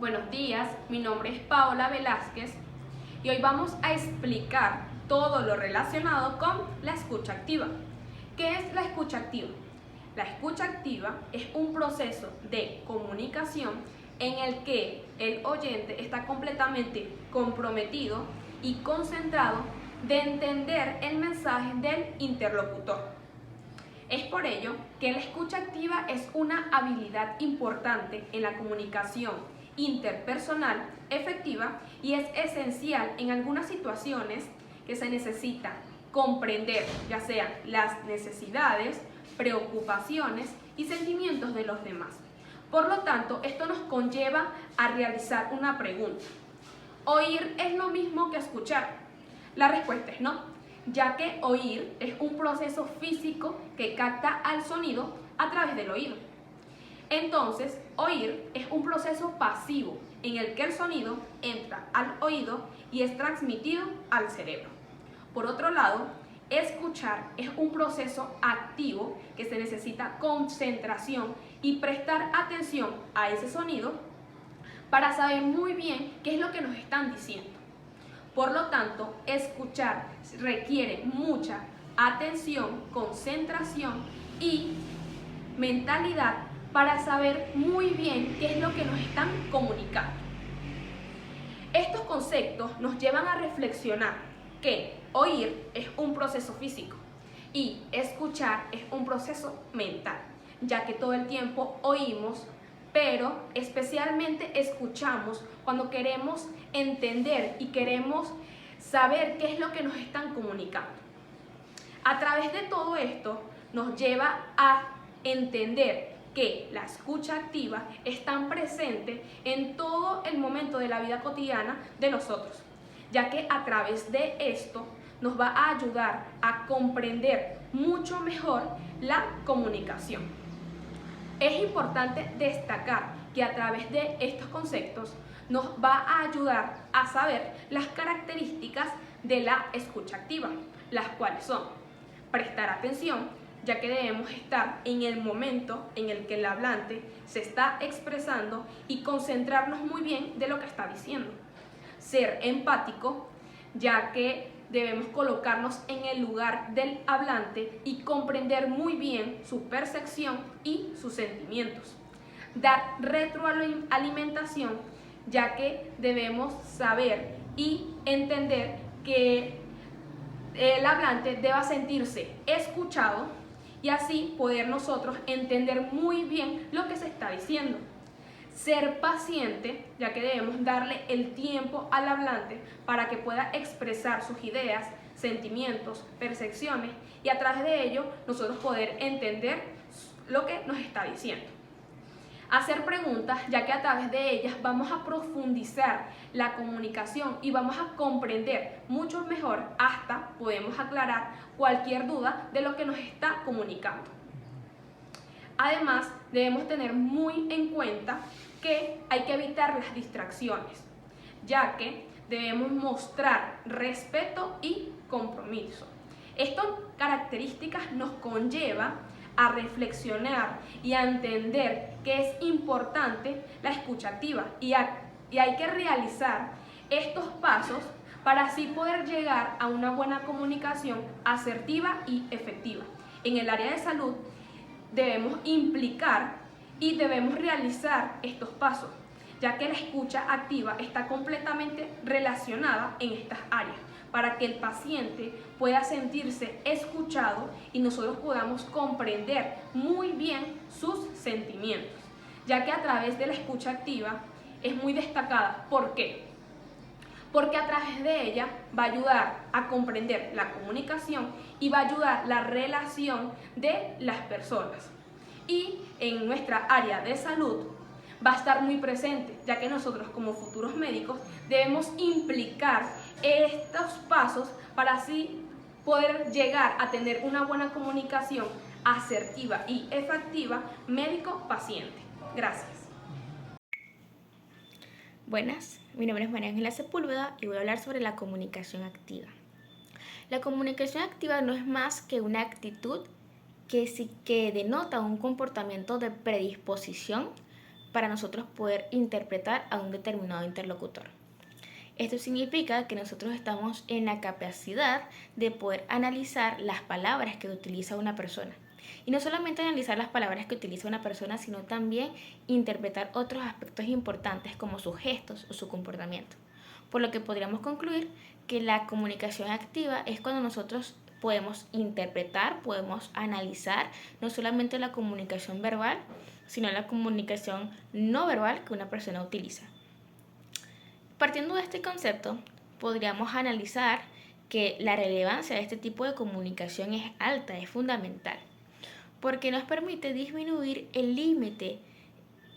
Buenos días, mi nombre es Paola Velázquez y hoy vamos a explicar todo lo relacionado con la escucha activa. ¿Qué es la escucha activa? La escucha activa es un proceso de comunicación en el que el oyente está completamente comprometido y concentrado de entender el mensaje del interlocutor. Es por ello que la escucha activa es una habilidad importante en la comunicación interpersonal efectiva y es esencial en algunas situaciones que se necesita comprender, ya sean las necesidades, preocupaciones y sentimientos de los demás. Por lo tanto, esto nos conlleva a realizar una pregunta. ¿Oír es lo mismo que escuchar? La respuesta es no, ya que oír es un proceso físico que capta al sonido a través del oído. Entonces, oír es un proceso pasivo en el que el sonido entra al oído y es transmitido al cerebro. Por otro lado, escuchar es un proceso activo que se necesita concentración y prestar atención a ese sonido para saber muy bien qué es lo que nos están diciendo. Por lo tanto, escuchar requiere mucha atención, concentración y mentalidad para saber muy bien qué es lo que nos están comunicando. Estos conceptos nos llevan a reflexionar que oír es un proceso físico y escuchar es un proceso mental, ya que todo el tiempo oímos, pero especialmente escuchamos cuando queremos entender y queremos saber qué es lo que nos están comunicando. A través de todo esto nos lleva a entender que la escucha activa es tan presente en todo el momento de la vida cotidiana de nosotros, ya que a través de esto nos va a ayudar a comprender mucho mejor la comunicación. Es importante destacar que a través de estos conceptos nos va a ayudar a saber las características de la escucha activa, las cuales son prestar atención, ya que debemos estar en el momento en el que el hablante se está expresando y concentrarnos muy bien de lo que está diciendo. Ser empático, ya que debemos colocarnos en el lugar del hablante y comprender muy bien su percepción y sus sentimientos. Dar retroalimentación, ya que debemos saber y entender que el hablante deba sentirse escuchado y así poder nosotros entender muy bien lo que se está diciendo. Ser paciente, ya que debemos darle el tiempo al hablante para que pueda expresar sus ideas, sentimientos, percepciones y a través de ello nosotros poder entender lo que nos está diciendo. Hacer preguntas, ya que a través de ellas vamos a profundizar la comunicación y vamos a comprender mucho mejor, hasta podemos aclarar cualquier duda de lo que nos está comunicando. Además, debemos tener muy en cuenta que hay que evitar las distracciones, ya que debemos mostrar respeto y compromiso. Estas características nos conllevan a reflexionar y a entender que es importante la escucha activa y hay que realizar estos pasos para así poder llegar a una buena comunicación asertiva y efectiva. En el área de salud debemos implicar y debemos realizar estos pasos, ya que la escucha activa está completamente relacionada en estas áreas, para que el paciente pueda sentirse escuchado y nosotros podamos comprender muy bien sus sentimientos, ya que a través de la escucha activa es muy destacada. ¿Por qué? Porque a través de ella va a ayudar a comprender la comunicación y va a ayudar la relación de las personas. Y en nuestra área de salud va a estar muy presente, ya que nosotros como futuros médicos debemos implicar estos pasos para así poder llegar a tener una buena comunicación asertiva y efectiva médico-paciente. Gracias. Buenas, mi nombre es María Ángela Sepúlveda y voy a hablar sobre la comunicación activa. La comunicación activa no es más que una actitud que denota un comportamiento de predisposición para nosotros poder interpretar a un determinado interlocutor. Esto significa que nosotros estamos en la capacidad de poder analizar las palabras que utiliza una persona. Y no solamente analizar las palabras que utiliza una persona, sino también interpretar otros aspectos importantes como sus gestos o su comportamiento. Por lo que podríamos concluir que la comunicación activa es cuando nosotros podemos interpretar, podemos analizar no solamente la comunicación verbal, sino la comunicación no verbal que una persona utiliza. Partiendo de este concepto, podríamos analizar que la relevancia de este tipo de comunicación es alta, es fundamental, porque nos permite disminuir el límite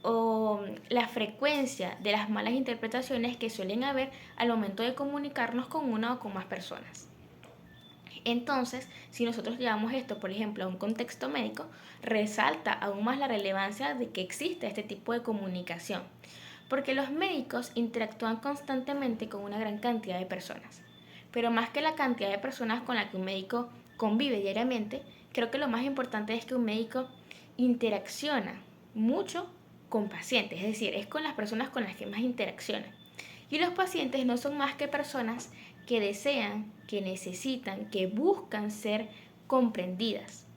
o la frecuencia de las malas interpretaciones que suelen haber al momento de comunicarnos con una o con más personas. Entonces, si nosotros llevamos esto, por ejemplo, a un contexto médico, resalta aún más la relevancia de que existe este tipo de comunicación, porque los médicos interactúan constantemente con una gran cantidad de personas. Pero más que la cantidad de personas con la que un médico convive diariamente, creo que lo más importante es que un médico interacciona mucho con pacientes, es decir, es con las personas con las que más interacciona. Y los pacientes no son más que personas que desean, que necesitan, que buscan ser comprendidas.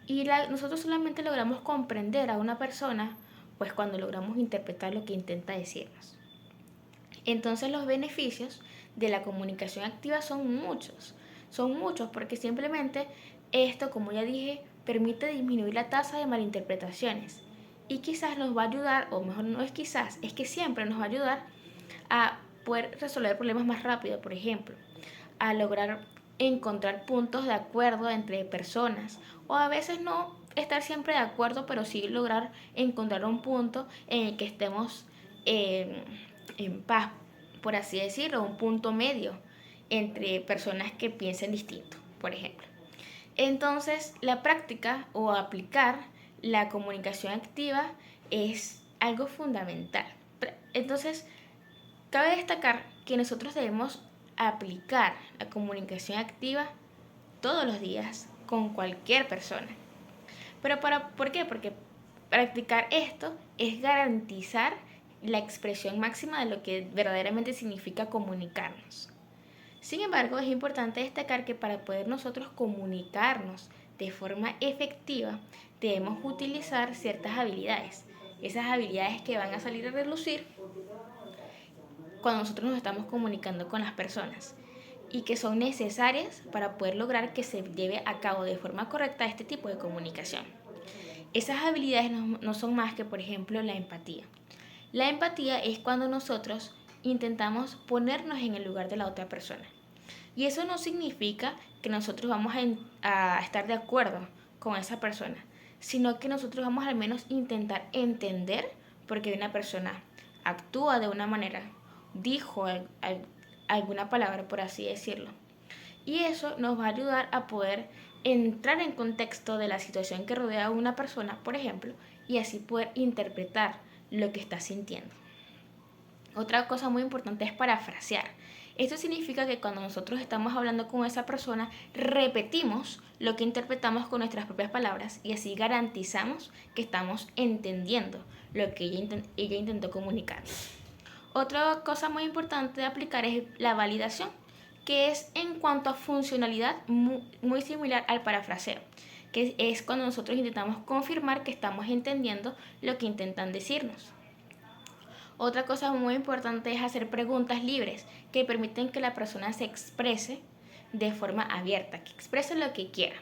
Y nosotros solamente logramos comprender a una persona pues cuando logramos interpretar lo que intenta decirnos. Entonces los beneficios de la comunicación activa son muchos porque simplemente esto, como ya dije, permite disminuir la tasa de malinterpretaciones y quizás nos va a ayudar, o mejor no es quizás, es que siempre nos va a ayudar a poder resolver problemas más rápido, por ejemplo, a lograr encontrar puntos de acuerdo entre personas, o a veces no estar siempre de acuerdo, pero sí lograr encontrar un punto en el que estemos en paz, por así decirlo, un punto medio entre personas que piensen distinto, por ejemplo. Entonces, la práctica o aplicar la comunicación activa es algo fundamental. Entonces, cabe destacar que nosotros debemos aplicar la comunicación activa todos los días con cualquier persona. Pero ¿por qué? Porque practicar esto es garantizar la expresión máxima de lo que verdaderamente significa comunicarnos. Sin embargo, es importante destacar que para poder nosotros comunicarnos de forma efectiva, debemos utilizar ciertas habilidades. Esas habilidades que van a salir a relucir cuando nosotros nos estamos comunicando con las personas y que son necesarias para poder lograr que se lleve a cabo de forma correcta este tipo de comunicación. Esas habilidades no son más que, por ejemplo, la empatía. La empatía es cuando nosotros intentamos ponernos en el lugar de la otra persona. Y eso no significa que nosotros vamos a estar de acuerdo con esa persona, sino que nosotros vamos al menos intentar entender por qué una persona actúa de una manera, dijo alguna palabra, por así decirlo. Y eso nos va a ayudar a poder entrar en contexto de la situación que rodea a una persona, por ejemplo, y así poder interpretar lo que está sintiendo. Otra cosa muy importante es parafrasear. Esto significa que cuando nosotros estamos hablando con esa persona, repetimos lo que interpretamos con nuestras propias palabras y así garantizamos que estamos entendiendo lo que ella intentó comunicar. Otra cosa muy importante de aplicar es la validación, que es en cuanto a funcionalidad muy similar al parafraseo, que es cuando nosotros intentamos confirmar que estamos entendiendo lo que intentan decirnos. Otra cosa muy importante es hacer preguntas libres que permiten que la persona se exprese de forma abierta, que exprese lo que quiera.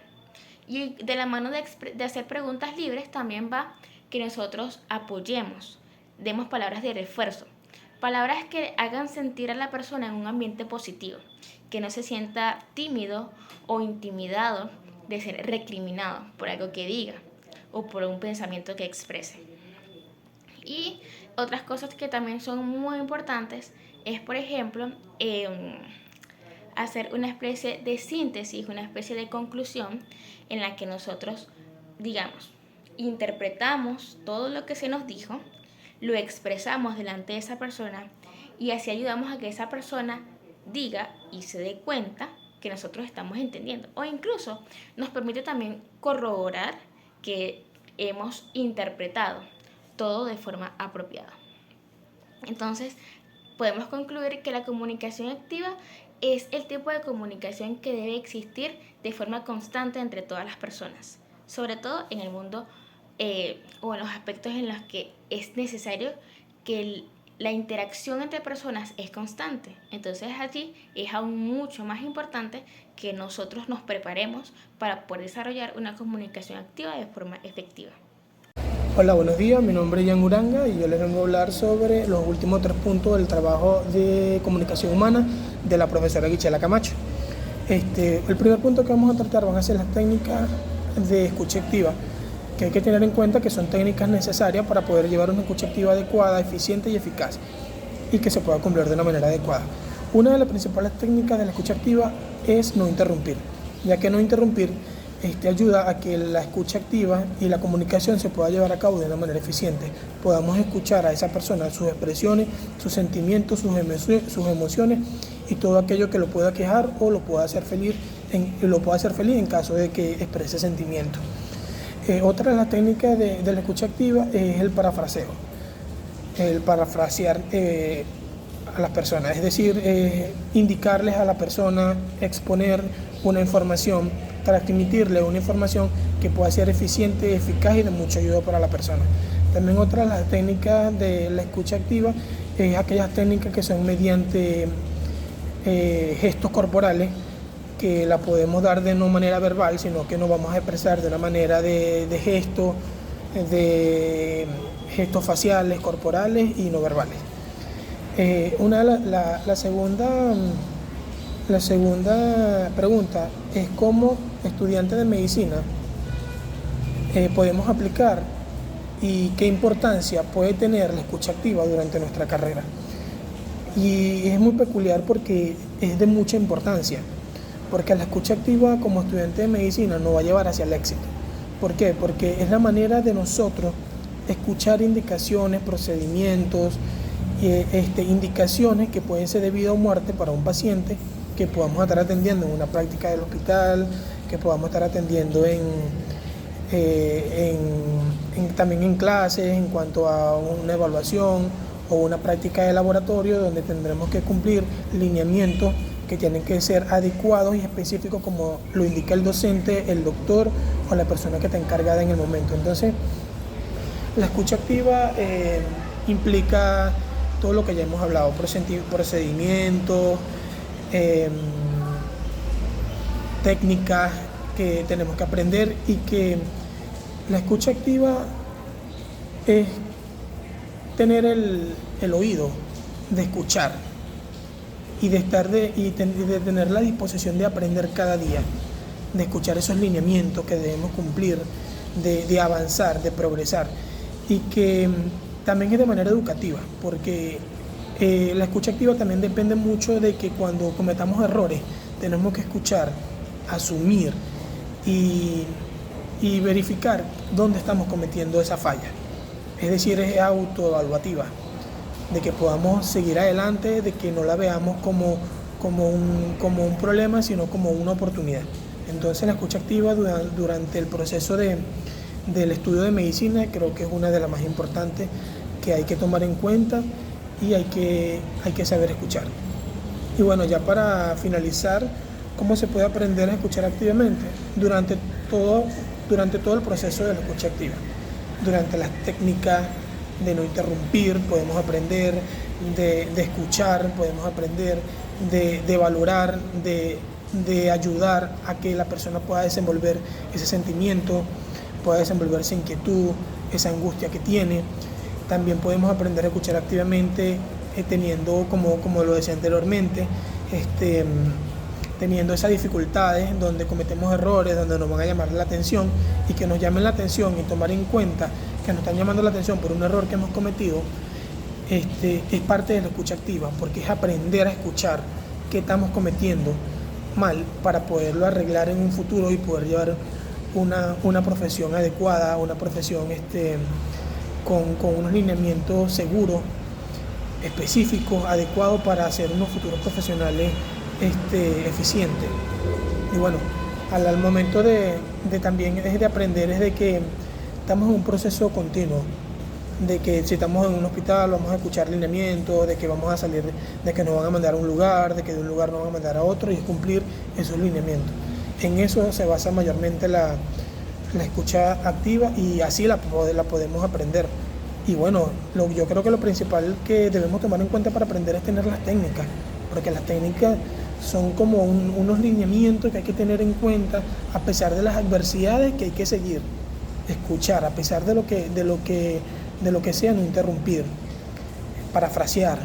Y de la mano de hacer preguntas libres también va que nosotros apoyemos, demos palabras de refuerzo, palabras que hagan sentir a la persona en un ambiente positivo, que no se sienta tímido o intimidado de ser recriminado por algo que diga o por un pensamiento que exprese. Y otras cosas que también son muy importantes es, por ejemplo, hacer una especie de síntesis, una especie de conclusión en la que nosotros, digamos, interpretamos todo lo que se nos dijo, lo expresamos delante de esa persona y así ayudamos a que esa persona diga y se dé cuenta que nosotros estamos entendiendo. O incluso nos permite también corroborar que hemos interpretado todo de forma apropiada. Entonces, podemos concluir que la comunicación activa es el tipo de comunicación que debe existir de forma constante entre todas las personas, sobre todo en el mundo o en los aspectos en los que es necesario que la interacción entre personas es constante. Entonces allí es aún mucho más importante que nosotros nos preparemos para poder desarrollar una comunicación activa de forma efectiva. Hola, buenos días, mi nombre es Jan Uranga y yo les vengo a hablar sobre los últimos 3 puntos del trabajo de comunicación humana de la profesora Guichela Camacho. El primer punto que vamos a tratar van a ser las técnicas de escucha activa, que hay que tener en cuenta que son técnicas necesarias para poder llevar una escucha activa adecuada, eficiente y eficaz, y que se pueda cumplir de una manera adecuada. Una de las principales técnicas de la escucha activa es no interrumpir, ya que no interrumpir ayuda a que la escucha activa y la comunicación se pueda llevar a cabo de una manera eficiente. Podamos escuchar a esa persona, sus expresiones, sus sentimientos, sus emociones y todo aquello que lo pueda quejar o lo pueda hacer feliz en caso de que exprese sentimientos. Otra de las técnicas de la escucha activa es el parafraseo, el parafrasear a las personas, es decir, indicarles a la persona, exponer una información, transmitirle una información que pueda ser eficiente, eficaz y de mucha ayuda para la persona. También otra de las técnicas de la escucha activa es aquellas técnicas que son mediante gestos corporales, que la podemos dar de no manera verbal, sino que nos vamos a expresar de una manera de gestos faciales, corporales y no verbales. La segunda pregunta es cómo estudiantes de medicina podemos aplicar y qué importancia puede tener la escucha activa durante nuestra carrera. Y es muy peculiar porque es de mucha importancia, porque la escucha activa como estudiante de medicina nos va a llevar hacia el éxito. ¿Por qué? Porque es la manera de nosotros escuchar indicaciones, procedimientos, indicaciones que pueden ser de vida o muerte para un paciente, que podamos estar atendiendo en una práctica del hospital, que podamos estar atendiendo también en clases en cuanto a una evaluación o una práctica de laboratorio, donde tendremos que cumplir lineamientos que tienen que ser adecuados y específicos como lo indica el docente, el doctor o la persona que está encargada en el momento. Entonces, la escucha activa implica todo lo que ya hemos hablado, procedimientos, técnicas que tenemos que aprender, y que la escucha activa es tener el oído de escuchar y de tener la disposición de aprender cada día, de escuchar esos lineamientos que debemos cumplir, de avanzar, de progresar, y que también es de manera educativa, porque la escucha activa también depende mucho de que cuando cometamos errores tenemos que escuchar, asumir y verificar dónde estamos cometiendo esa falla. Es decir, es autoevaluativa, de que podamos seguir adelante, de que no la veamos como un problema, sino como una oportunidad. Entonces la escucha activa durante el proceso del estudio de medicina creo que es una de las más importantes que hay que tomar en cuenta, y hay que saber escuchar. Y bueno, ya para finalizar, ¿cómo se puede aprender a escuchar activamente? Durante todo el proceso de la escucha activa. Durante las técnicas de no interrumpir, podemos aprender de escuchar, podemos aprender de valorar, de ayudar a que la persona pueda desenvolver ese sentimiento, pueda desenvolver esa inquietud, esa angustia que tiene. También podemos aprender a escuchar activamente teniendo, como lo decía anteriormente, teniendo esas dificultades donde cometemos errores, donde nos van a llamar la atención, y que nos llamen la atención y tomar en cuenta que nos están llamando la atención por un error que hemos cometido, es parte de la escucha activa, porque es aprender a escuchar qué estamos cometiendo mal para poderlo arreglar en un futuro y poder llevar una profesión adecuada, una profesión con unos lineamientos seguros, específicos, adecuados para hacer unos futuros profesionales eficientes. Y bueno, al momento también es de aprender, es de que estamos en un proceso continuo de que si estamos en un hospital vamos a escuchar lineamientos, de que vamos a salir, de que nos van a mandar a un lugar, de que de un lugar nos van a mandar a otro, y es cumplir esos lineamientos. En eso se basa mayormente la escucha activa, y así la podemos aprender. Y bueno, yo creo que lo principal que debemos tomar en cuenta para aprender es tener las técnicas, porque las técnicas son como unos lineamientos que hay que tener en cuenta a pesar de las adversidades que hay que seguir. Escuchar, a pesar de lo que sea, no interrumpir, parafrasear,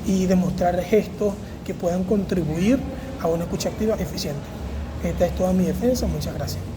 y demostrar gestos que puedan contribuir a una escucha activa eficiente. Esta es toda mi defensa. Muchas gracias.